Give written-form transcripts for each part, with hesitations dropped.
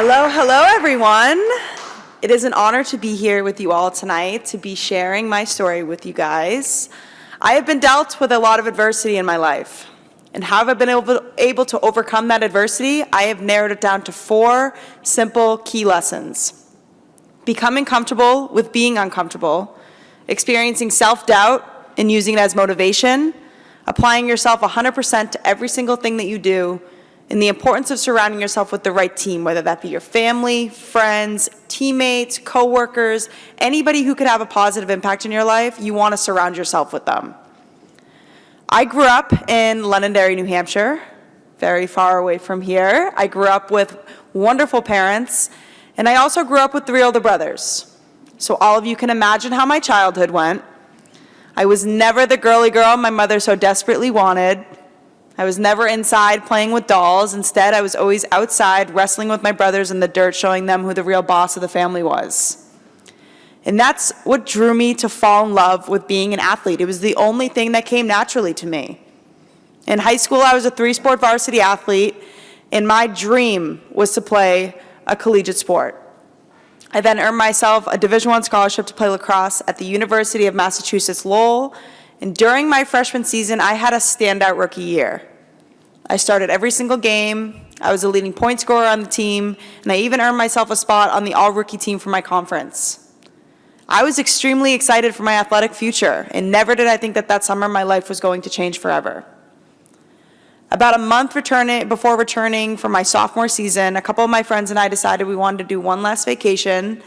Hello, everyone. It is an honor to be here with you all tonight, to be sharing my story with you guys. I have been dealt with a lot of adversity in my life. And how have I been able to overcome that adversity? I have narrowed it down to 4 simple key lessons. Becoming comfortable with being uncomfortable, experiencing self-doubt and using it as motivation, applying yourself 100% to every single thing that you do, and the importance of surrounding yourself with the right team, whether that be your family, friends, teammates, coworkers, anybody who could have a positive impact in your life, you want to surround yourself with them. I grew up in Londonderry, New Hampshire, very far away from here. I grew up with wonderful parents, and I also grew up with 3 older brothers. So all of you can imagine how my childhood went. I was never the girly girl my mother so desperately wanted. I was never inside playing with dolls. Instead, I was always outside wrestling with my brothers in the dirt, showing them who the real boss of the family was. And that's what drew me to fall in love with being an athlete. It was the only thing that came naturally to me. In high school, I was a 3-sport varsity athlete, and my dream was to play a collegiate sport. I then earned myself a Division I scholarship to play lacrosse at the University of Massachusetts Lowell, and during my freshman season, I had a standout rookie year. I started every single game, I was a leading point scorer on the team, and I even earned myself a spot on the all-rookie team for my conference. I was extremely excited for my athletic future, and never did I think that summer my life was going to change forever. About a month before returning for my sophomore season, a couple of my friends and I decided we wanted to do one last vacation,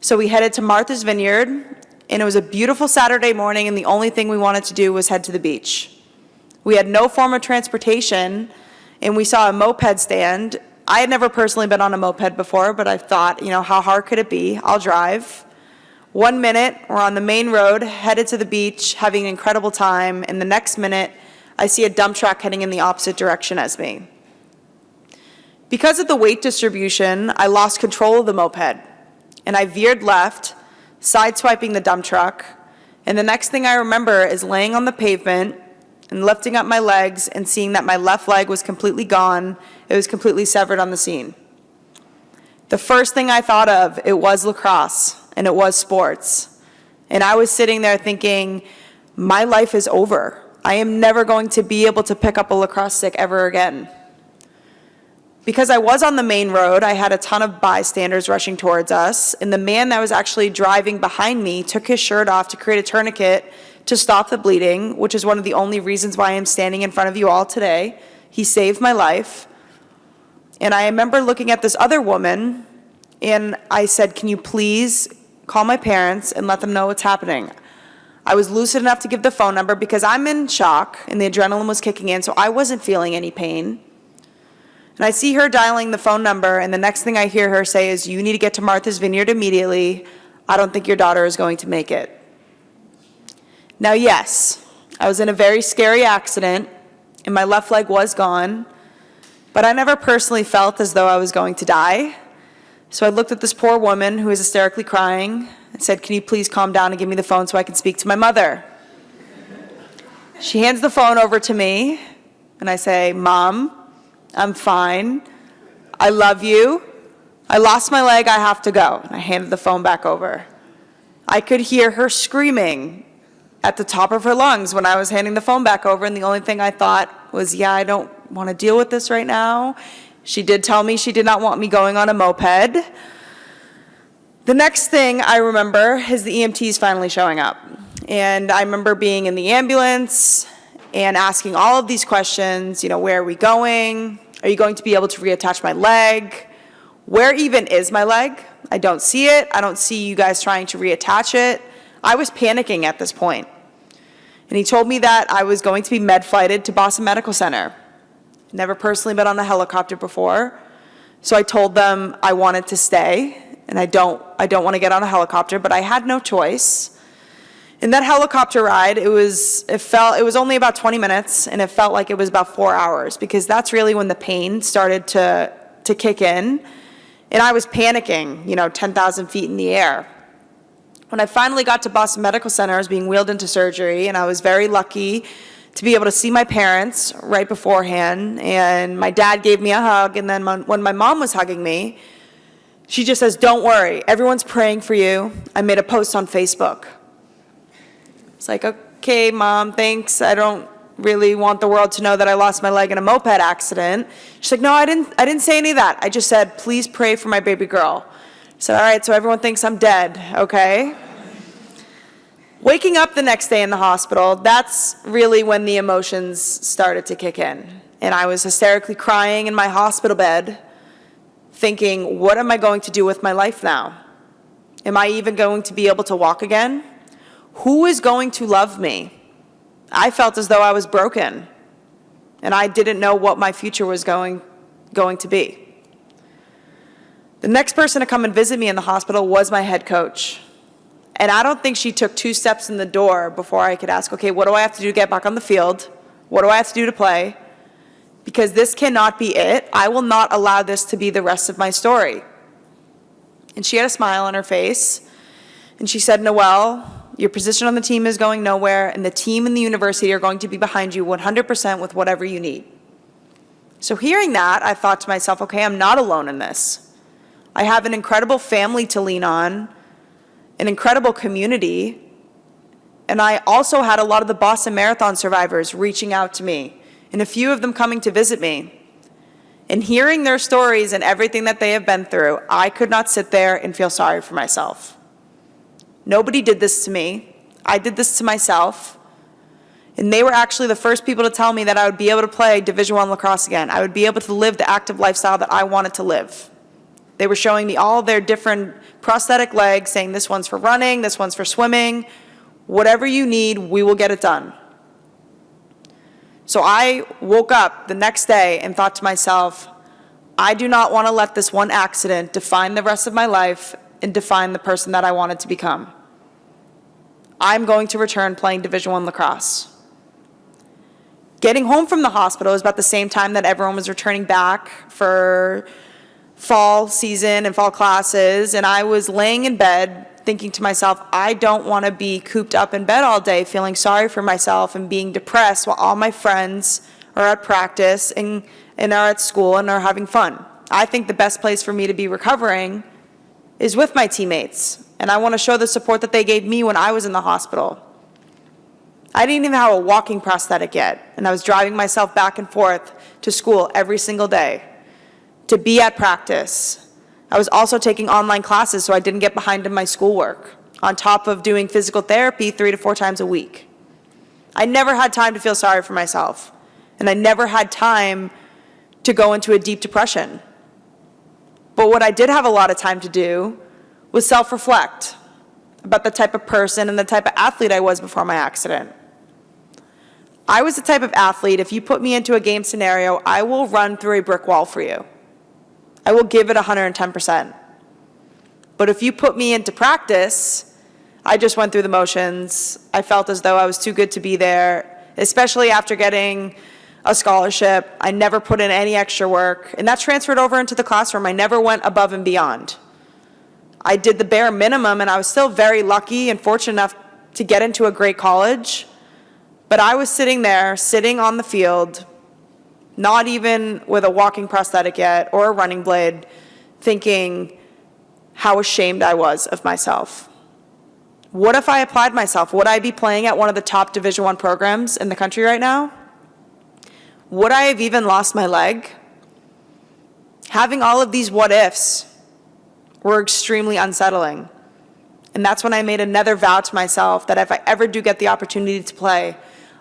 so we headed to Martha's Vineyard, and it was a beautiful Saturday morning, and the only thing we wanted to do was head to the beach. We had no form of transportation, and we saw a moped stand. I had never personally been on a moped before, but I thought, how hard could it be? I'll drive. 1 minute, we're on the main road, headed to the beach, having an incredible time, and the next minute, I see a dump truck heading in the opposite direction as me. Because of the weight distribution, I lost control of the moped, and I veered left, sideswiping the dump truck, and the next thing I remember is laying on the pavement and lifting up my legs and seeing that my left leg was completely gone. It was completely severed on the scene. The first thing I thought of, it was lacrosse, and it was sports. And I was sitting there thinking, my life is over. I am never going to be able to pick up a lacrosse stick ever again. Because I was on the main road, I had a ton of bystanders rushing towards us, and the man that was actually driving behind me took his shirt off to create a tourniquet to stop the bleeding, which is one of the only reasons why I'm standing in front of you all today. He saved my life. And I remember looking at this other woman, and I said, can you please call my parents and let them know what's happening? I was lucid enough to give the phone number because I'm in shock, and the adrenaline was kicking in, so I wasn't feeling any pain. And I see her dialing the phone number, and the next thing I hear her say is, you need to get to Martha's Vineyard immediately. I don't think your daughter is going to make it. Now, yes, I was in a very scary accident, and my left leg was gone, but I never personally felt as though I was going to die. So I looked at this poor woman who was hysterically crying and said, can you please calm down and give me the phone so I can speak to my mother? She hands the phone over to me, and I say, Mom, I'm fine. I love you. I lost my leg. I have to go. And I handed the phone back over. I could hear her screaming at the top of her lungs when I was handing the phone back over, and the only thing I thought was, I don't want to deal with this right now. She did tell me she did not want me going on a moped. The next thing I remember is the EMTs finally showing up. And I remember being in the ambulance and asking all of these questions, where are we going? Are you going to be able to reattach my leg? Where even is my leg? I don't see it. I don't see you guys trying to reattach it. I was panicking at this point. And he told me that I was going to be med-flighted to Boston Medical Center. Never personally been on a helicopter before. So I told them I wanted to stay, and I don't want to get on a helicopter, but I had no choice. In that helicopter ride, it was only about 20 minutes, and it felt like it was about 4 hours, because that's really when the pain started to kick in. And I was panicking, 10,000 feet in the air. When I finally got to Boston Medical Center, I was being wheeled into surgery, and I was very lucky to be able to see my parents right beforehand. And my dad gave me a hug, and then when my mom was hugging me, She just says, "Don't worry, everyone's praying for you." I made a post on Facebook. It's like, okay, Mom, thanks. I don't really want the world to know that I lost my leg in a moped accident. She's like, "No, I didn't say any of that. I just said, please pray for my baby girl." I said, "All right, so everyone thinks I'm dead, okay?" Waking up the next day in the hospital, that's really when the emotions started to kick in. And I was hysterically crying in my hospital bed, thinking, what am I going to do with my life now? Am I even going to be able to walk again? Who is going to love me? I felt as though I was broken, and I didn't know what my future was going to be. The next person to come and visit me in the hospital was my head coach. And I don't think she took 2 steps in the door before I could ask, okay, what do I have to do to get back on the field? What do I have to do to play? Because this cannot be it. I will not allow this to be the rest of my story. And she had a smile on her face, and she said, "Noelle, your position on the team is going nowhere, and the team and the university are going to be behind you 100% with whatever you need." So hearing that, I thought to myself, okay, I'm not alone in this. I have an incredible family to lean on, an incredible community, and I also had a lot of the Boston Marathon survivors reaching out to me, and a few of them coming to visit me. And hearing their stories and everything that they have been through, I could not sit there and feel sorry for myself. Nobody did this to me. I did this to myself. And they were actually the first people to tell me that I would be able to play Division I lacrosse again. I would be able to live the active lifestyle that I wanted to live. They were showing me all their different prosthetic legs, saying this one's for running, this one's for swimming. Whatever you need, we will get it done. So I woke up the next day and thought to myself, I do not want to let this one accident define the rest of my life and define the person that I wanted to become. I'm going to return playing Division I lacrosse. Getting home from the hospital was about the same time that everyone was returning back for fall season and fall classes, and I was laying in bed thinking to myself, I don't want to be cooped up in bed all day feeling sorry for myself and being depressed while all my friends are at practice and are at school and are having fun. I think the best place for me to be recovering is with my teammates, and I want to show the support that they gave me when I was in the hospital. I didn't even have a walking prosthetic yet, and I was driving myself back and forth to school every single day to be at practice. I was also taking online classes so I didn't get behind in my schoolwork, on top of doing physical therapy 3 to 4 times a week. I never had time to feel sorry for myself, and I never had time to go into a deep depression. But what I did have a lot of time to do was self-reflect about the type of person and the type of athlete I was before my accident. I was the type of athlete, if you put me into a game scenario, I will run through a brick wall for you. I will give it 110%. But if you put me into practice, I just went through the motions. I felt as though I was too good to be there, especially after getting a scholarship. I never put in any extra work, and that transferred over into the classroom. I never went above and beyond. I did the bare minimum, and I was still very lucky and fortunate enough to get into a great college. But I was sitting there, sitting on the field, not even with a walking prosthetic yet or a running blade, thinking how ashamed I was of myself. What if I applied myself? Would I be playing at one of the top Division I programs in the country right now? Would I have even lost my leg? Having all of these what ifs were extremely unsettling. And that's when I made another vow to myself that if I ever do get the opportunity to play,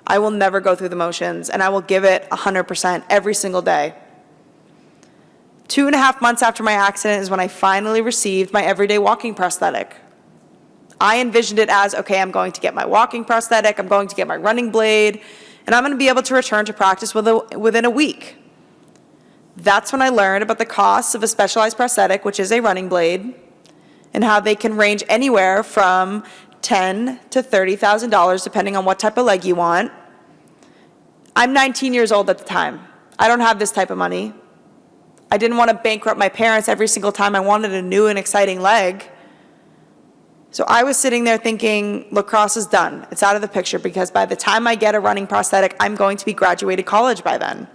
I will never go through the motions, and I will give it 100% every single day. 2.5 months after my accident is when I finally received my everyday walking prosthetic. I envisioned it as, okay, I'm going to get my walking prosthetic, I'm going to get my running blade, and I'm going to be able to return to practice within a week. That's when I learned about the costs of a specialized prosthetic, which is a running blade, and how they can range anywhere from $10,000 to $30,000 depending on what type of leg you want. I'm 19 years old at the time. I don't have this type of money. I didn't want to bankrupt my parents every single time I wanted a new and exciting leg. So I was sitting there thinking, lacrosse is done. It's out of the picture because by the time I get a running prosthetic, I'm going to be graduated college by then.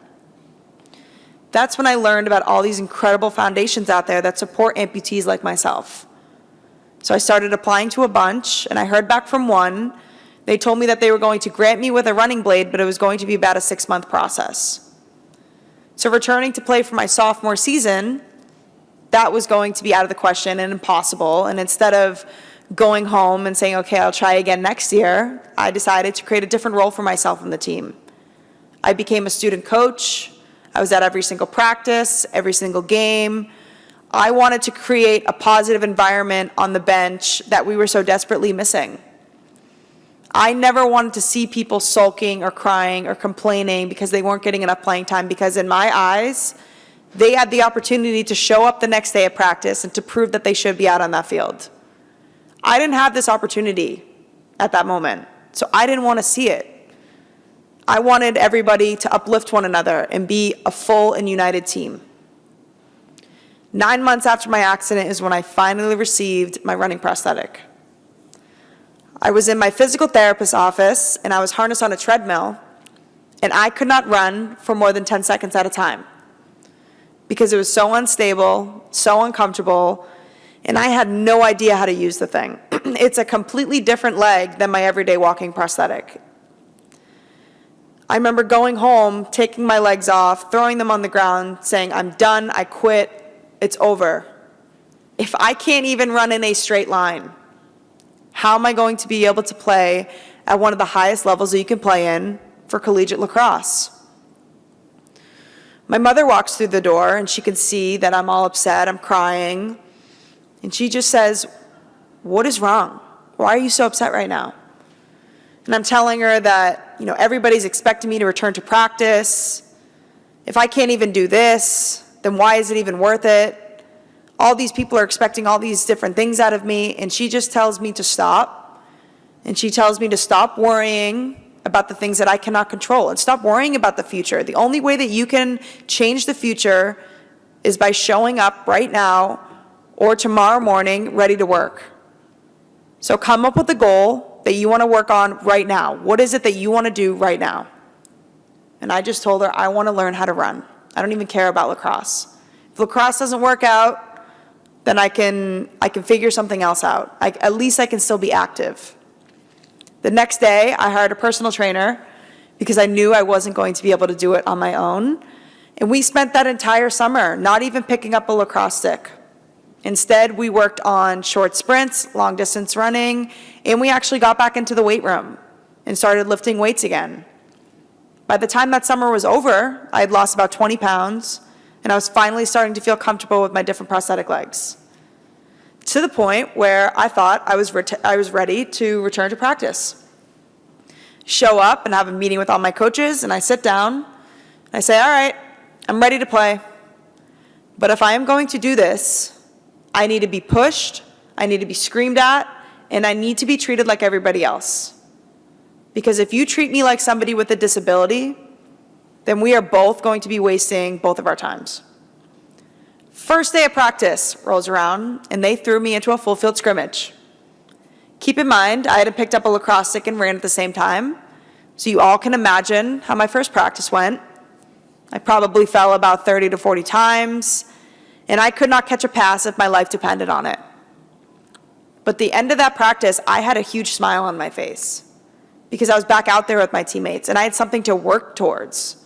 That's when I learned about all these incredible foundations out there that support amputees like myself. So I started applying to a bunch, and I heard back from one. They told me that they were going to grant me with a running blade, but it was going to be about a 6-month process. So returning to play for my sophomore season, that was going to be out of the question and impossible. And instead of going home and saying, okay, I'll try again next year, I decided to create a different role for myself in the team. I became a student coach. I was at every single practice, every single game. I wanted to create a positive environment on the bench that we were so desperately missing. I never wanted to see people sulking or crying or complaining because they weren't getting enough playing time, because in my eyes, they had the opportunity to show up the next day at practice and to prove that they should be out on that field. I didn't have this opportunity at that moment, so I didn't want to see it. I wanted everybody to uplift one another and be a full and united team. 9 months after my accident is when I finally received my running prosthetic. I was in my physical therapist's office, and I was harnessed on a treadmill, and I could not run for more than 10 seconds at a time because it was so unstable, so uncomfortable, and I had no idea how to use the thing. It's a completely different leg than my everyday walking prosthetic. I remember going home, taking my legs off, throwing them on the ground, saying, I'm done, I quit, it's over. If I can't even run in a straight line, how am I going to be able to play at one of the highest levels that you can play in for collegiate lacrosse? My mother walks through the door, and she can see that I'm all upset, I'm crying, and she just says, what is wrong? Why are you so upset right now? And I'm telling her that, everybody's expecting me to return to practice. If I can't even do this, then why is it even worth it? All these people are expecting all these different things out of me, and she just tells me to stop. And she tells me to stop worrying about the things that I cannot control and stop worrying about the future. The only way that you can change the future is by showing up right now or tomorrow morning ready to work. So come up with a goal that you want to work on right now. What is it that you want to do right now? And I just told her, I want to learn how to run. I don't even care about lacrosse. If lacrosse doesn't work out, then I can figure something else out. At least I can still be active. The next day, I hired a personal trainer because I knew I wasn't going to be able to do it on my own. And we spent that entire summer not even picking up a lacrosse stick. Instead, we worked on short sprints, long distance running, and we actually got back into the weight room and started lifting weights again. By the time that summer was over, I had lost about 20 pounds, and I was finally starting to feel comfortable with my different prosthetic legs, to the point where I thought I was ready to return to practice. Show up and have a meeting with all my coaches, and I sit down, and I say, all right, I'm ready to play. But if I am going to do this, I need to be pushed, I need to be screamed at, and I need to be treated like everybody else. Because if you treat me like somebody with a disability, then we are both going to be wasting both of our times. First day of practice rolls around, and they threw me into a full field scrimmage. Keep in mind, I had picked up a lacrosse stick and ran at the same time, so you all can imagine how my first practice went. I probably fell about 30 to 40 times, and I could not catch a pass if my life depended on it. But the end of that practice, I had a huge smile on my face because I was back out there with my teammates, and I had something to work towards.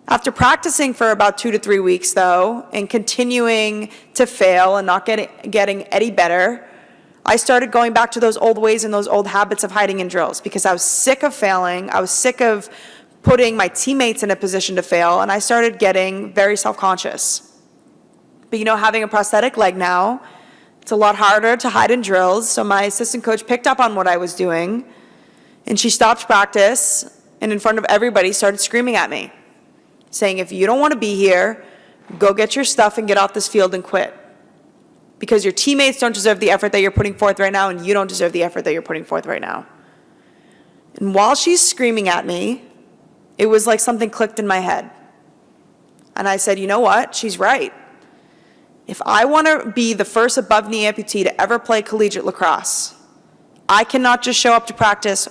After practicing for about 2 to 3 weeks, though, and continuing to fail and not getting any better, I started going back to those old ways and those old habits of hiding in drills because I was sick of failing. I was sick of putting my teammates in a position to fail, and I started getting very self-conscious. But having a prosthetic leg now, it's a lot harder to hide in drills, so my assistant coach picked up on what I was doing, and she stopped practice, and in front of everybody started screaming at me, saying, if you don't want to be here, go get your stuff and get off this field and quit. Because your teammates don't deserve the effort that you're putting forth right now, and you don't deserve the effort that you're putting forth right now. And while she's screaming at me, it was like something clicked in my head. And I said, you know what? She's right. If I want to be the first above-knee amputee to ever play collegiate lacrosse, I cannot just show up to practice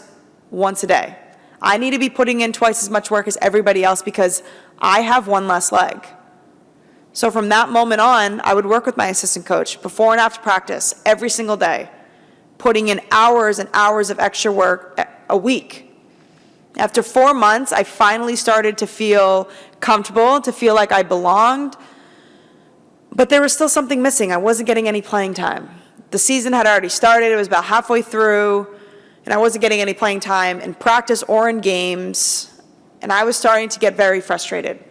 once a day. I need to be putting in twice as much work as everybody else because I have one less leg. So from that moment on, I would work with my assistant coach before and after practice every single day, putting in hours and hours of extra work a week. After 4 months, I finally started to feel comfortable, to feel like I belonged, but there was still something missing. I wasn't getting any playing time. The season had already started. It was about halfway through, and I wasn't getting any playing time in practice or in games, and I was starting to get very frustrated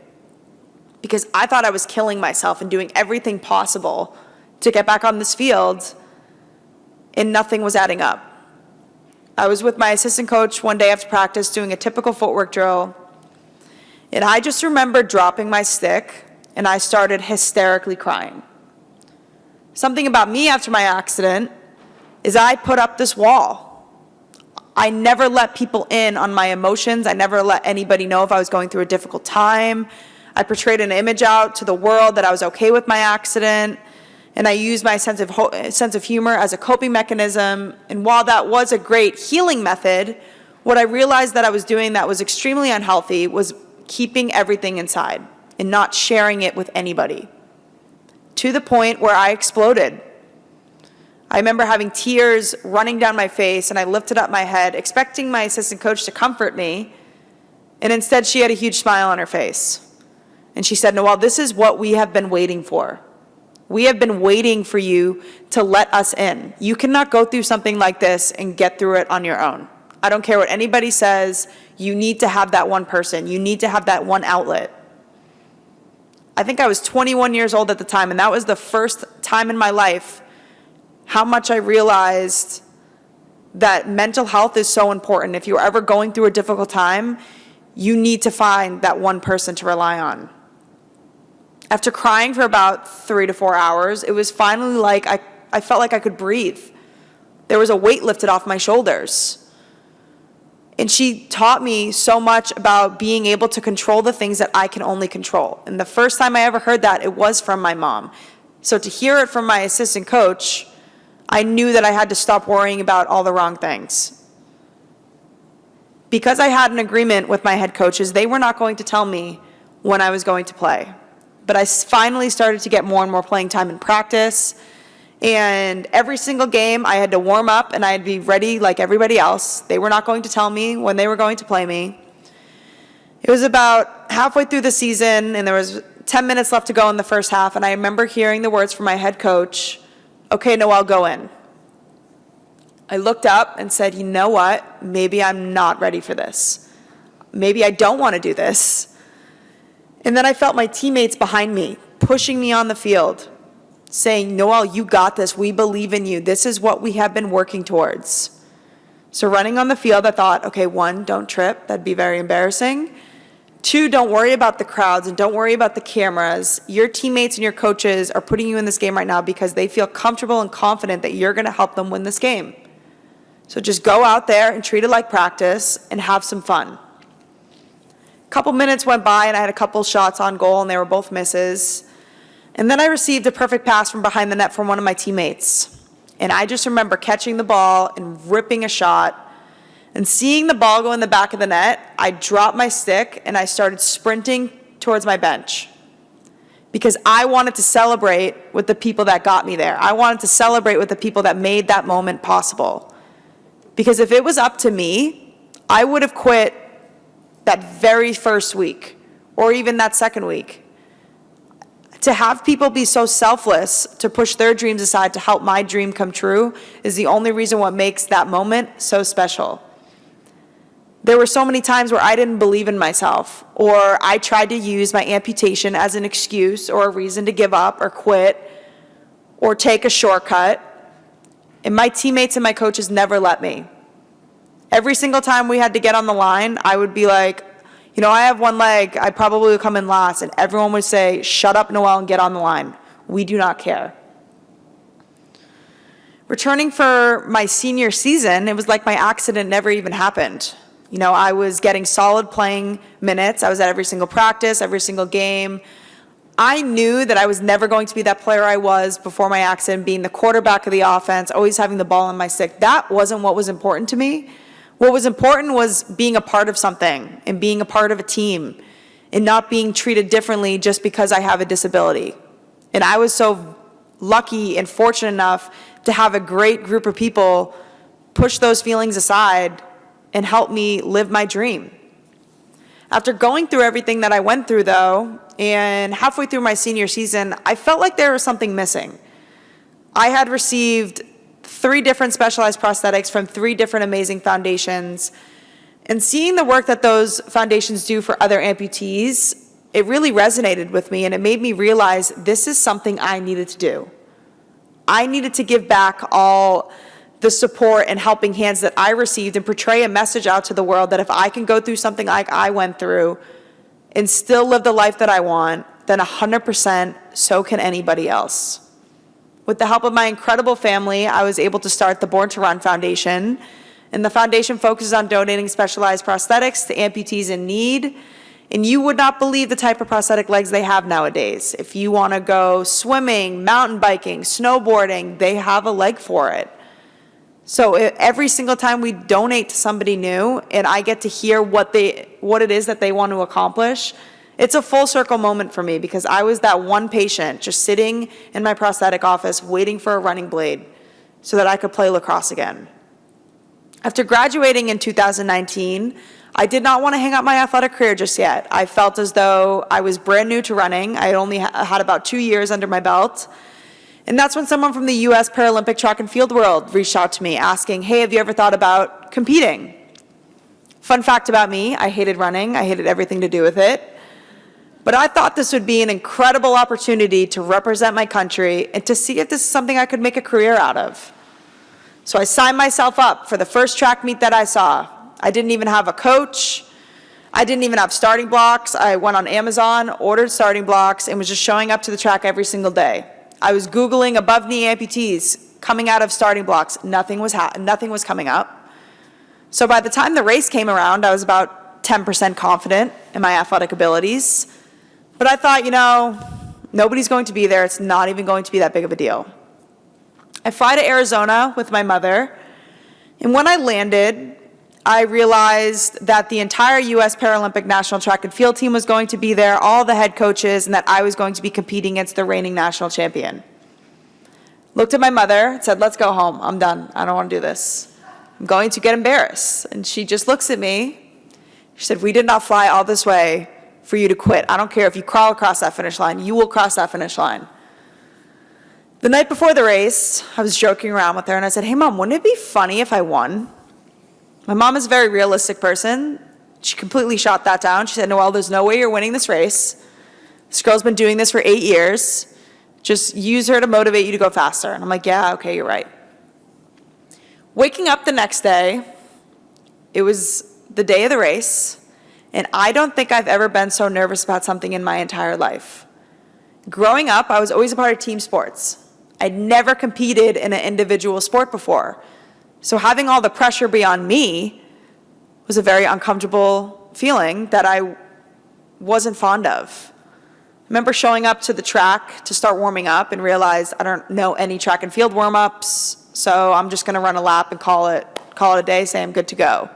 because I thought I was killing myself and doing everything possible to get back on this field, and nothing was adding up. I was with my assistant coach one day after practice doing a typical footwork drill, and I just remember dropping my stick, and I started hysterically crying. Something about me after my accident is I put up this wall. I never let people in on my emotions. I never let anybody know if I was going through a difficult time. I portrayed an image out to the world that I was okay with my accident, and I used my sense of humor as a coping mechanism. And while that was a great healing method, what I realized that I was doing that was extremely unhealthy was keeping everything inside and not sharing it with anybody, to the point where I exploded. I remember having tears running down my face, and I lifted up my head, expecting my assistant coach to comfort me, and instead she had a huge smile on her face. And she said, "Noelle, this is what we have been waiting for. We have been waiting for you to let us in. You cannot go through something like this and get through it on your own. I don't care what anybody says. You need to have that one person. You need to have that one outlet." I think I was 21 years old at the time, and that was the first time in my life how much I realized that mental health is so important. If you're ever going through a difficult time, you need to find that one person to rely on. After crying for about 3 to 4 hours, it was finally like I felt like I could breathe. There was a weight lifted off my shoulders. And she taught me so much about being able to control the things that I can only control. And the first time I ever heard that, it was from my mom. So to hear it from my assistant coach, I knew that I had to stop worrying about all the wrong things. Because I had an agreement with my head coaches, they were not going to tell me when I was going to play. But I finally started to get more and more playing time in practice. And every single game, I had to warm up and I'd be ready like everybody else. They were not going to tell me when they were going to play me. It was about halfway through the season, and there was 10 minutes left to go in the first half, and I remember hearing the words from my head coach, "Okay, Noelle, go in." I looked up and said, "You know what? Maybe I'm not ready for this. Maybe I don't want to do this." And then I felt my teammates behind me, pushing me on the field, saying, "Noelle, you got this. We believe in you. This is what we have been working towards." So running on the field, I thought, okay, 1, don't trip. That'd be very embarrassing. 2, don't worry about the crowds and don't worry about the cameras. Your teammates and your coaches are putting you in this game right now because they feel comfortable and confident that you're going to help them win this game. So just go out there and treat it like practice and have some fun. A couple minutes went by and I had a couple shots on goal and they were both misses. And then I received a perfect pass from behind the net from one of my teammates. And I just remember catching the ball and ripping a shot. And seeing the ball go in the back of the net, I dropped my stick and I started sprinting towards my bench. Because I wanted to celebrate with the people that got me there. I wanted to celebrate with the people that made that moment possible. Because if it was up to me, I would have quit that very first week, or even that second week. To have people be so selfless to push their dreams aside to help my dream come true is the only reason what makes that moment so special. There were so many times where I didn't believe in myself, or I tried to use my amputation as an excuse or a reason to give up or quit or take a shortcut, and my teammates and my coaches never let me. Every single time we had to get on the line, I would be like, you know, I have one leg, I probably would come in last, and everyone would say, "Shut up, Noelle, and get on the line. We do not care." Returning for my senior season, it was like my accident never even happened. You know, I was getting solid playing minutes. I was at every single practice, every single game. I knew that I was never going to be that player I was before my accident, being the quarterback of the offense, always having the ball in my stick. That wasn't what was important to me. What was important was being a part of something and being a part of a team and not being treated differently just because I have a disability. And I was so lucky and fortunate enough to have a great group of people push those feelings aside and help me live my dream. After going through everything that I went through, though, and halfway through my senior season, I felt like there was something missing. I had received 3 different specialized prosthetics from 3 different amazing foundations, and seeing the work that those foundations do for other amputees, it really resonated with me, and it made me realize this is something I needed to do. I needed to give back all the support and helping hands that I received and portray a message out to the world that if I can go through something like I went through and still live the life that I want, then 100% so can anybody else. With the help of my incredible family, I was able to start the Born to Run Foundation, and the foundation focuses on donating specialized prosthetics to amputees in need. And you would not believe the type of prosthetic legs they have nowadays. If you want to go swimming, mountain biking, snowboarding, they have a leg for it. So every single time we donate to somebody new and I get to hear what it is that they want to accomplish, it's a full circle moment for me, because I was that one patient just sitting in my prosthetic office waiting for a running blade so that I could play lacrosse again. After graduating in 2019, I did not want to hang up my athletic career just yet. I felt as though I was brand new to running. I only had about 2 years under my belt. And that's when someone from the US Paralympic track and field world reached out to me asking, hey, have you ever thought about competing? Fun fact about me, I hated running. I hated everything to do with it. But I thought this would be an incredible opportunity to represent my country and to see if this is something I could make a career out of. So I signed myself up for the first track meet that I saw. I didn't even have a coach. I didn't even have starting blocks. I went on Amazon, ordered starting blocks, and was just showing up to the track every single day. I was Googling above knee amputees coming out of starting blocks. Nothing was coming up. So by the time the race came around, I was about 10% confident in my athletic abilities. But I thought, nobody's going to be there. It's not even going to be that big of a deal. I fly to Arizona with my mother, and when I landed, I realized that the entire US Paralympic national track and field team was going to be there, all the head coaches, and that I was going to be competing against the reigning national champion. Looked at my mother, said, let's go home. I'm done. I don't want to do this. I'm going to get embarrassed. And she just looks at me. She said, we did not fly all this way for you to quit. I don't care if you crawl across that finish line. You will cross that finish line. The night before the race, I was joking around with her, and I said, hey, Mom, wouldn't it be funny if I won? My mom is a very realistic person. She completely shot that down. She said, Noelle, there's no way you're winning this race. This girl's been doing this for 8 years. Just use her to motivate you to go faster. And I'm like, yeah, okay, you're right. Waking up the next day, it was the day of the race, and I don't think I've ever been so nervous about something in my entire life. Growing up, I was always a part of team sports. I'd never competed in an individual sport before. So having all the pressure be on me was a very uncomfortable feeling that I wasn't fond of. I remember showing up to the track to start warming up and realized I don't know any track and field warm-ups, so I'm just going to run a lap and call it a day, say I'm good to go.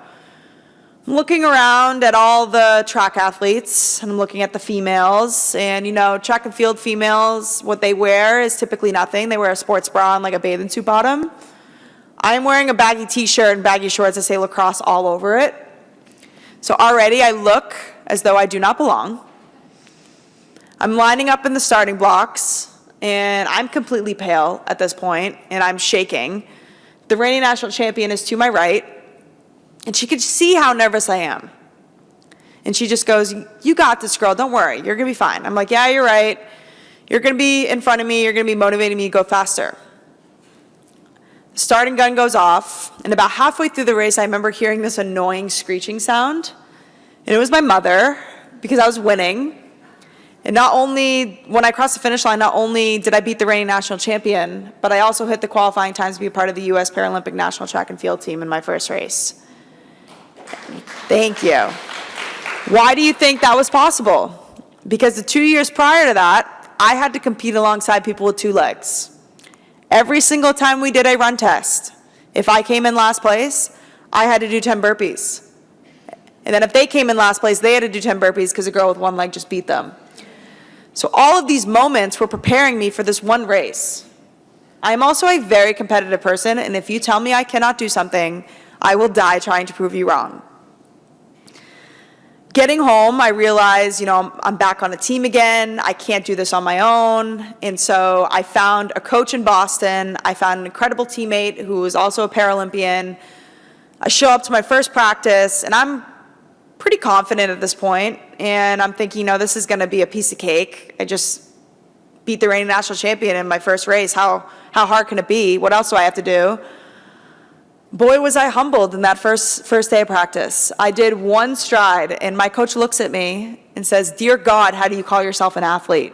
I'm looking around at all the track athletes, and I'm looking at the females, and track and field females, what they wear is typically nothing. They wear a sports bra and like a bathing suit bottom. I'm wearing a baggy t-shirt and baggy shorts that say lacrosse all over it. So already I look as though I do not belong. I'm lining up in the starting blocks, and I'm completely pale at this point, and I'm shaking. The reigning national champion is to my right, and she could see how nervous I am. And she just goes, you got this, girl, don't worry, you're gonna be fine. I'm like, yeah, you're right. You're gonna be in front of me, you're gonna be motivating me to go faster. The starting gun goes off, and about halfway through the race, I remember hearing this annoying screeching sound. And it was my mother, because I was winning. And not only, when I crossed the finish line, not only did I beat the reigning national champion, but I also hit the qualifying times to be a part of the US Paralympic national track and field team in my first race. Thank you. Why do you think that was possible? Because the 2 years prior to that, I had to compete alongside people with 2 legs. Every single time we did a run test, if I came in last place, I had to do 10 burpees. And then if they came in last place, they had to do 10 burpees because a girl with one leg just beat them. So all of these moments were preparing me for this one race. I am also a very competitive person, and if you tell me I cannot do something, I will die trying to prove you wrong. Getting home, I realized, I'm back on a team again. I can't do this on my own. And so I found a coach in Boston. I found an incredible teammate who was also a Paralympian. I show up to my first practice, and I'm pretty confident at this point. And I'm thinking, this is going to be a piece of cake. I just beat the reigning national champion in my first race. How hard can it be? What else do I have to do? Boy, was I humbled in that first day of practice. I did one stride, and my coach looks at me and says, "Dear God, how do you call yourself an athlete?"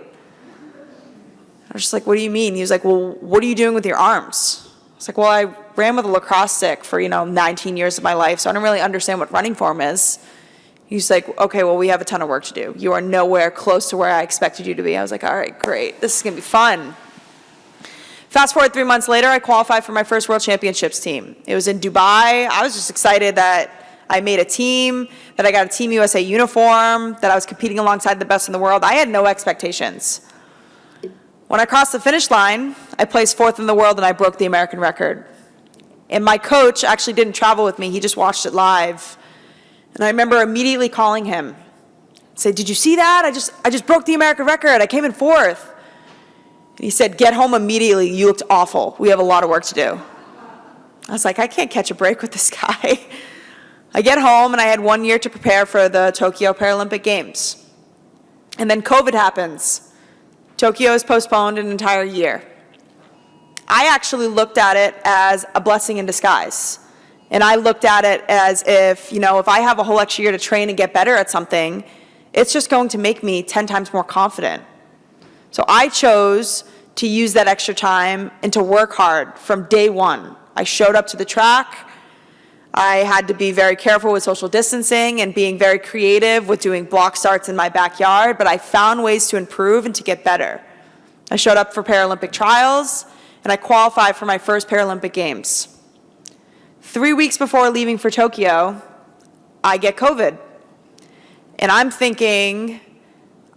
I was just like, "What do you mean?" He was like, "Well, what are you doing with your arms?" I was like, "Well, I ran with a lacrosse stick for, 19 years of my life, so I don't really understand what running form is." He's like, "Okay, well, we have a ton of work to do. You are nowhere close to where I expected you to be." I was like, "All right, great. This is going to be fun." Fast forward 3 months later, I qualified for my first World Championships team. It was in Dubai. I was just excited that I made a team, that I got a Team USA uniform, that I was competing alongside the best in the world. I had no expectations. When I crossed the finish line, I placed 4th in the world and I broke the American record. And my coach actually didn't travel with me. He just watched it live. And I remember immediately calling him. I said, "Did you see that? I just broke the American record. I came in 4th. And he said, "Get home immediately. You looked awful. We have a lot of work to do." I was like, I can't catch a break with this guy. I get home, and I had 1 year to prepare for the Tokyo Paralympic Games. And then COVID happens. Tokyo is postponed an entire year. I actually looked at it as a blessing in disguise. And I looked at it as if I have a whole extra year to train and get better at something, it's just going to make me 10 times more confident. So I chose to use that extra time and to work hard from day one. I showed up to the track. I had to be very careful with social distancing and being very creative with doing block starts in my backyard, but I found ways to improve and to get better. I showed up for Paralympic trials, and I qualified for my first Paralympic Games. 3 weeks before leaving for Tokyo, I get COVID. And I'm thinking,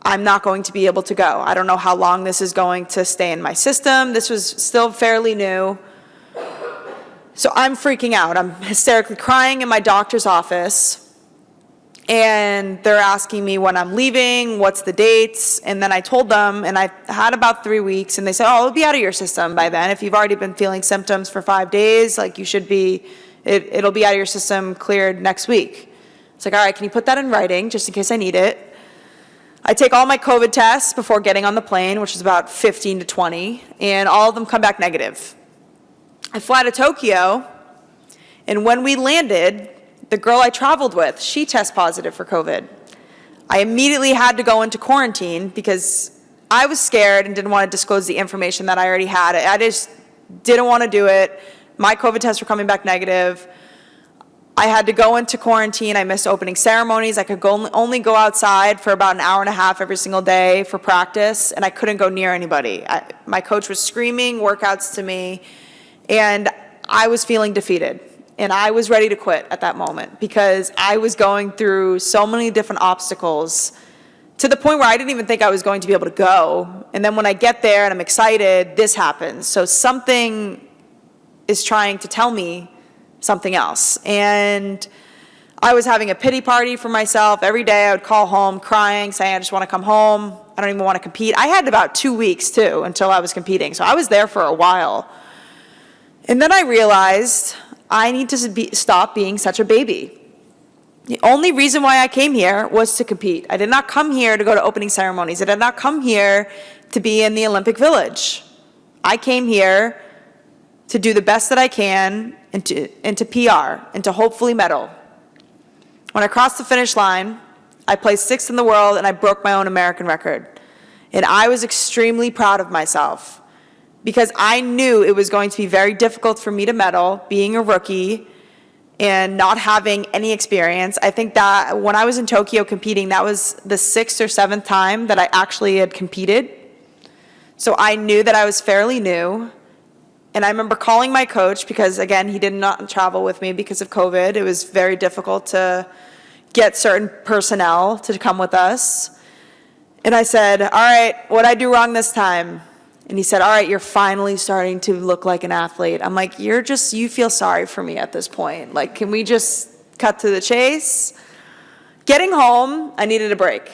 I'm not going to be able to go. I don't know how long this is going to stay in my system. This was still fairly new. So I'm freaking out. I'm hysterically crying in my doctor's office. And they're asking me when I'm leaving, what's the dates. And then I told them, and I had about 3 weeks, and they said, "Oh, it'll be out of your system by then. If you've already been feeling symptoms for 5 days, you should be, it'll be out of your system, cleared next week." It's like, all right, can you put that in writing just in case I need it? I take all my COVID tests before getting on the plane, which is about 15 to 20, and all of them come back negative. I fly to Tokyo, and when we landed, the girl I traveled with, she tests positive for COVID. I immediately had to go into quarantine because I was scared and didn't want to disclose the information that I already had. I just didn't want to do it. My COVID tests were coming back negative. I had to go into quarantine. I missed opening ceremonies. I could only go outside for about an hour and a half every single day for practice, and I couldn't go near anybody. My coach was screaming workouts to me, and I was feeling defeated. And I was ready to quit at that moment because I was going through so many different obstacles to the point where I didn't even think I was going to be able to go. And then when I get there and I'm excited, this happens. So something is trying to tell me something else. And I was having a pity party for myself. Every day I would call home crying, saying, "I just want to come home. I don't even want to compete." I had about 2 weeks too until I was competing. So I was there for a while. And then I realized I need to stop being such a baby. The only reason why I came here was to compete. I did not come here to go to opening ceremonies. I did not come here to be in the Olympic Village. I came here to do the best that I can and to PR and to hopefully medal. When I crossed the finish line, I placed 6th in the world and I broke my own American record. And I was extremely proud of myself because I knew it was going to be very difficult for me to medal, being a rookie and not having any experience. I think that when I was in Tokyo competing, that was the 6th or 7th time that I actually had competed. So I knew that I was fairly new. And I remember calling my coach because, again, he did not travel with me because of COVID. It was very difficult to get certain personnel to come with us. And I said, all right, what'd I do wrong this time? And he said, all right, you're finally starting to look like an athlete. I'm like, you feel sorry for me at this point. Like, can we just cut to the chase? Getting home, I needed a break.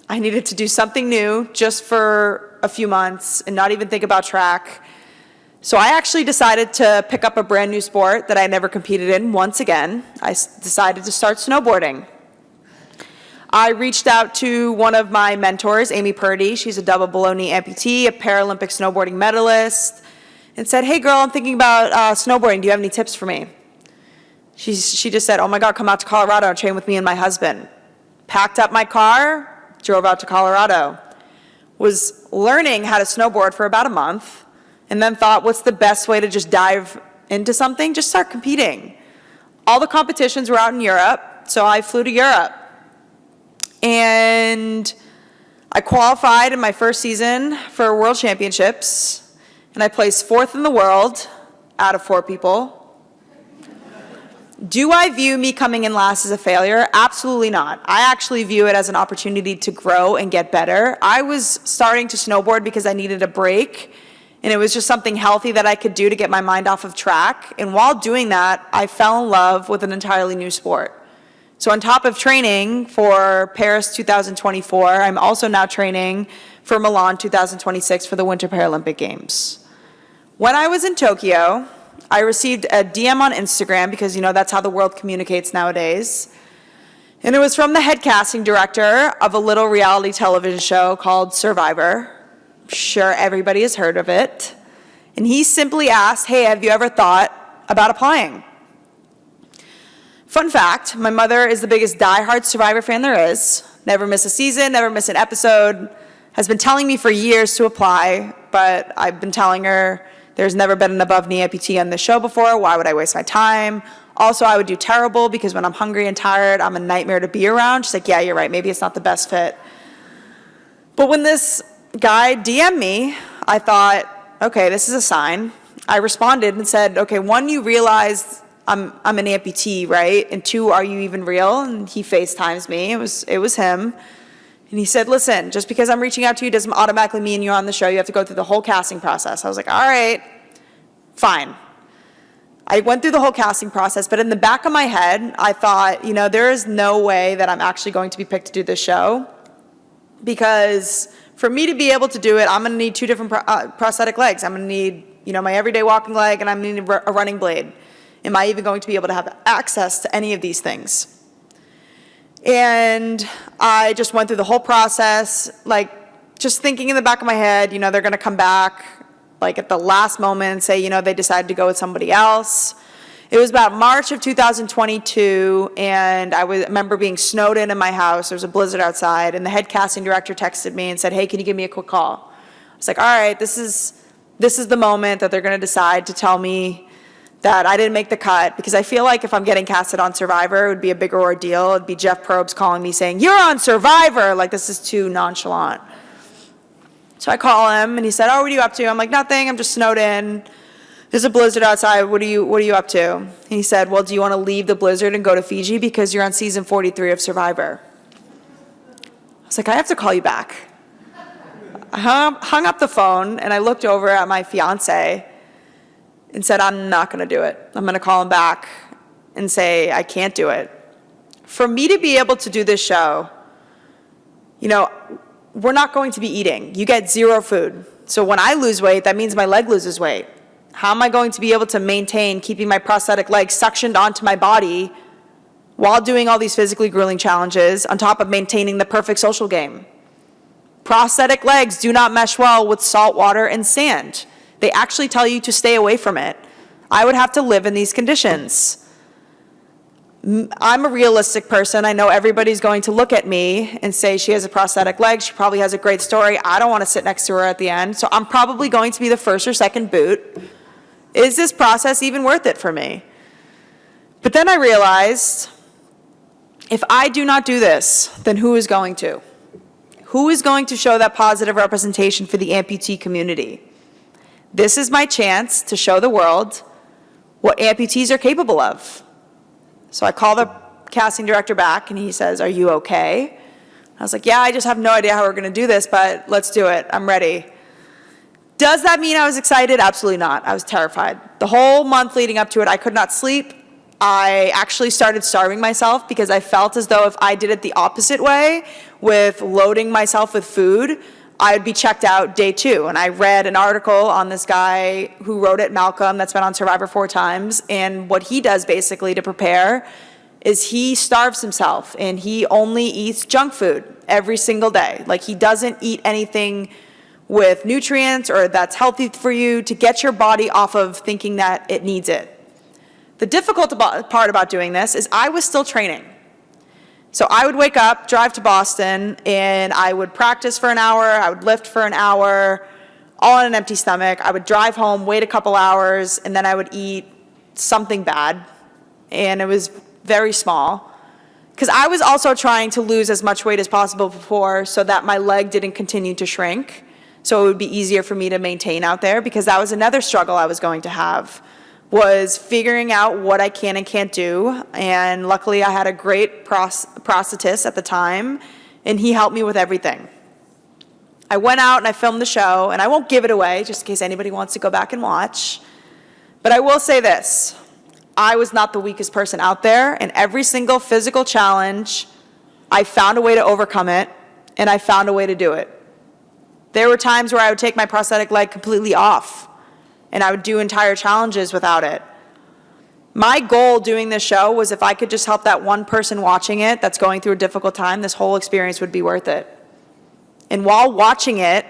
I needed to do something new just for a few months and not even think about track. So I actually decided to pick up a brand new sport that I never competed in once again. I decided to start snowboarding. I reached out to one of my mentors, Amy Purdy. She's a double below knee amputee, a Paralympic snowboarding medalist, and said, hey girl, I'm thinking about snowboarding. Do you have any tips for me? She just said, oh my God, come out to Colorado and train with me and my husband. Packed up my car, drove out to Colorado. Was learning how to snowboard for about a month, and then thought, what's the best way to just dive into something? Just start competing. All the competitions were out in Europe, so I flew to Europe. And I qualified in my first season for World Championships, and I placed 4th in the world out of 4 people. Do I view me coming in last as a failure? Absolutely not. I actually view it as an opportunity to grow and get better. I was starting to snowboard because I needed a break, and it was just something healthy that I could do to get my mind off of track. And while doing that, I fell in love with an entirely new sport. So on top of training for Paris 2024, I'm also now training for Milan 2026 for the Winter Paralympic Games. When I was in Tokyo, I received a DM on Instagram because, that's how the world communicates nowadays. And it was from the head casting director of a little reality television show called Survivor. I'm sure everybody has heard of it. And he simply asked, hey, have you ever thought about applying? Fun fact, my mother is the biggest diehard Survivor fan there is. Never miss a season, never miss an episode. Has been telling me for years to apply, but I've been telling her there's never been an above-knee amputee on this show before. Why would I waste my time? Also, I would do terrible because when I'm hungry and tired, I'm a nightmare to be around. She's like, yeah, you're right. Maybe it's not the best fit. But when this guy DM'd me, I thought, okay, this is a sign. I responded and said, okay, 1, you realize I'm an amputee, right? And 2, are you even real? And he FaceTimes me. It was him. And he said, listen, just because I'm reaching out to you doesn't automatically mean you're on the show. You have to go through the whole casting process. I was like, all right, fine. I went through the whole casting process, but in the back of my head, I thought, there is no way that I'm actually going to be picked to do this show, because for me to be able to do it, I'm going to need 2 different prosthetic legs. I'm going to need, my everyday walking leg, and I'm going to need a running blade. Am I even going to be able to have access to any of these things? And I just went through the whole process, just thinking in the back of my head, they're going to come back, at the last moment and say, they decided to go with somebody else. It was about March of 2022, and I remember being snowed in my house. There was a blizzard outside, and the head casting director texted me and said, hey, can you give me a quick call? I was like, all right, this is the moment that they're going to decide to tell me that I didn't make the cut, because I feel like if I'm getting casted on Survivor, it would be a bigger ordeal. It'd be Jeff Probst calling me saying, you're on Survivor. This is too nonchalant. So I call him, and he said, oh, what are you up to? I'm like, nothing, I'm just snowed in. There's a blizzard outside, what are you up to? And he said, well, do you want to leave the blizzard and go to Fiji because you're on season 43 of Survivor? I was like, I have to call you back. I hung up the phone, and I looked over at my fiance and said, I'm not going to do it. I'm going to call him back and say, I can't do it. For me to be able to do this show, we're not going to be eating. You get 0 food. So when I lose weight, that means my leg loses weight. How am I going to be able to maintain keeping my prosthetic leg suctioned onto my body while doing all these physically grueling challenges on top of maintaining the perfect social game? Prosthetic legs do not mesh well with salt water and sand. They actually tell you to stay away from it. I would have to live in these conditions. I'm a realistic person. I know everybody's going to look at me and say she has a prosthetic leg. She probably has a great story. I don't want to sit next to her at the end. So I'm probably going to be the first or second boot. Is this process even worth it for me? But then I realized, if I do not do this, then who is going to? Who is going to show that positive representation for the amputee community? This is my chance to show the world what amputees are capable of. So I call the casting director back, and he says, "Are you okay?" I was like, "Yeah, I just have no idea how we're going to do this, but let's do it. I'm ready." Does that mean I was excited? Absolutely not. I was terrified. The whole month leading up to it, I could not sleep. I actually started starving myself because I felt as though if I did it the opposite way, with loading myself with food, I would be checked out day 2. And I read an article on this guy who wrote it, Malcolm, that's been on Survivor 4 times. And what he does basically to prepare is he starves himself, and he only eats junk food every single day. Like, he doesn't eat anything with nutrients or that's healthy for you to get your body off of thinking that it needs it. The difficult part about doing this is I was still training. So I would wake up, drive to Boston, and I would practice for an hour, I would lift for an hour, all on an empty stomach. I would drive home, wait a couple hours, and then I would eat something bad, and it was very small. Because I was also trying to lose as much weight as possible before so that my leg didn't continue to shrink, so it would be easier for me to maintain out there, because that was another struggle I was going to have, was figuring out what I can and can't do. And luckily I had a great prosthetist at the time, and he helped me with everything. I went out and I filmed the show, and I won't give it away just in case anybody wants to go back and watch, but I will say this: I was not the weakest person out there, and every single physical challenge, I found a way to overcome it, and I found a way to do it. There were times where I would take my prosthetic leg completely off, and I would do entire challenges without it. My goal doing this show was if I could just help that one person watching it that's going through a difficult time, this whole experience would be worth it. And while watching it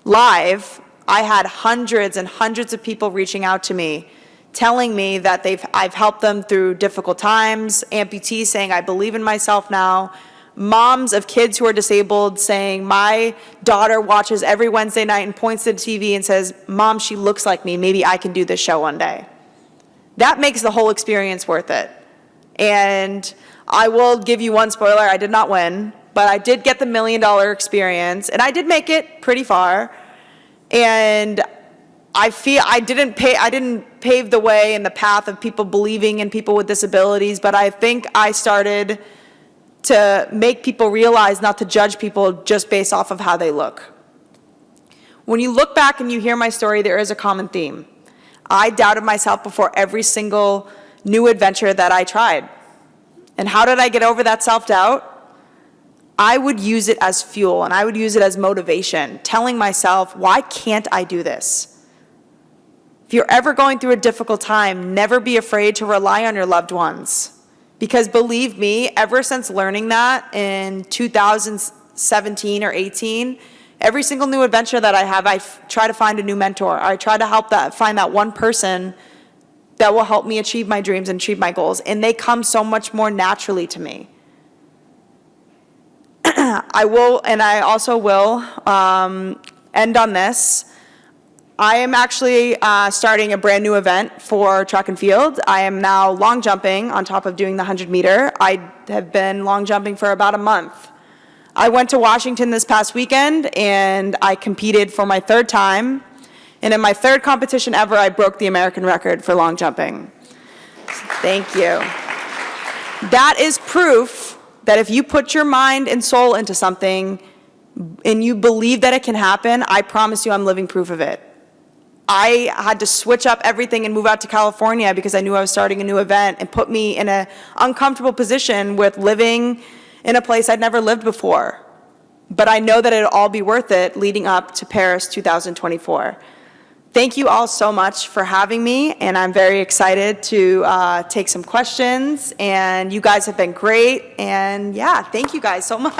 live, I had hundreds and hundreds of people reaching out to me, telling me that I've helped them through difficult times, amputees saying, "I believe in myself now," moms of kids who are disabled saying, "My daughter watches every Wednesday night and points to the TV and says, 'Mom, she looks like me, maybe I can do this show one day.'" That makes the whole experience worth it. And I will give you one spoiler: I did not win, but I did get the $1 million experience, and I did make it pretty far. And I feel I didn't pave the way in the path of people believing in people with disabilities, but I think I started to make people realize not to judge people just based off of how they look. When you look back and you hear my story, there is a common theme. I doubted myself before every single new adventure that I tried. And how did I get over that self-doubt? I would use it as fuel, and I would use it as motivation, telling myself, why can't I do this? If you're ever going through a difficult time, never be afraid to rely on your loved ones. Because believe me, ever since learning that in 2017 or 18, every single new adventure that I have, I try to find a new mentor. I try to find that one person that will help me achieve my dreams and achieve my goals. And they come so much more naturally to me. I also will end on this. I am actually starting a brand new event for track and field. I am now long jumping on top of doing the 100-meter. I have been long jumping for about a month. I went to Washington this past weekend, and I competed for my 3rd time. And in my 3rd competition ever, I broke the American record for long jumping. Thank you. That is proof that if you put your mind and soul into something and you believe that it can happen, I promise you I'm living proof of it. I had to switch up everything and move out to California because I knew I was starting a new event, and put me in an uncomfortable position with living in a place I'd never lived before. But I know that it'll all be worth it leading up to Paris 2024. Thank you all so much for having me, and I'm very excited to take some questions, and you guys have been great, and yeah, thank you guys so much.